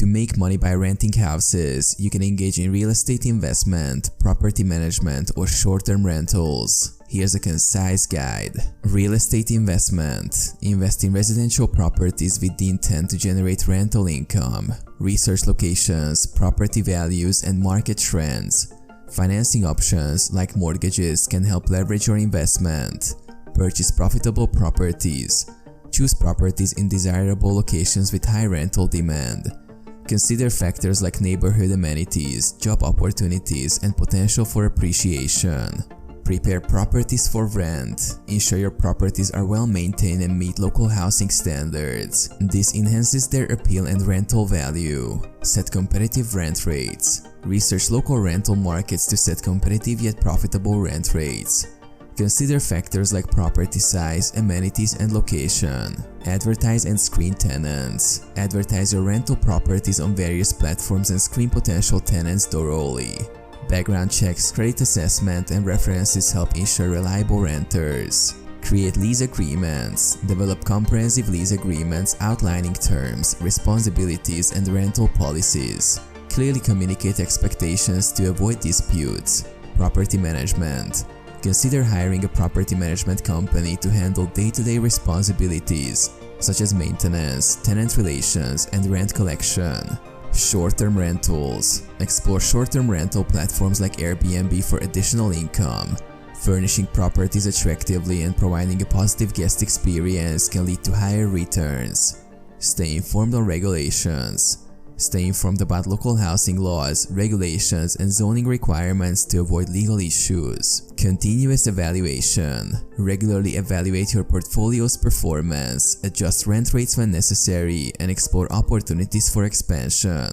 make money by renting houses, you can engage in real estate investment, property management, or short-term rentals. Here's a concise guide. Real estate investment. Invest in residential properties with the intent to generate rental income. Research locations, property values, and market trends. Financing options like mortgages can help leverage your investment. Purchase profitable properties. Choose properties in desirable locations with high rental demand. Consider factors like neighborhood amenities, job opportunities, and potential for appreciation. Prepare properties for rent. Ensure your properties are well maintained and meet local housing standards. This enhances their appeal and rental value. Set competitive rent rates. Research local rental markets to set competitive yet profitable rent rates. Consider factors like property size, amenities, and location. Advertise and screen tenants. Advertise your rental properties on various platforms and screen potential tenants thoroughly. Background checks, credit assessment, and references help ensure reliable renters. Create lease agreements. Develop comprehensive lease agreements outlining terms, responsibilities, and rental policies. Clearly communicate expectations to avoid disputes. Property management. Consider hiring a property management company to handle day-to-day responsibilities, such as maintenance, tenant relations, and rent collection. Short-term rentals. Explore short-term rental platforms like Airbnb for additional income. Furnishing properties attractively and providing a positive guest experience can lead to higher returns. Stay informed on regulations. Stay informed about local housing laws, regulations, and zoning requirements to avoid legal issues. Continuous evaluation. Regularly evaluate your portfolio's performance, adjust rent rates when necessary, and explore opportunities for expansion.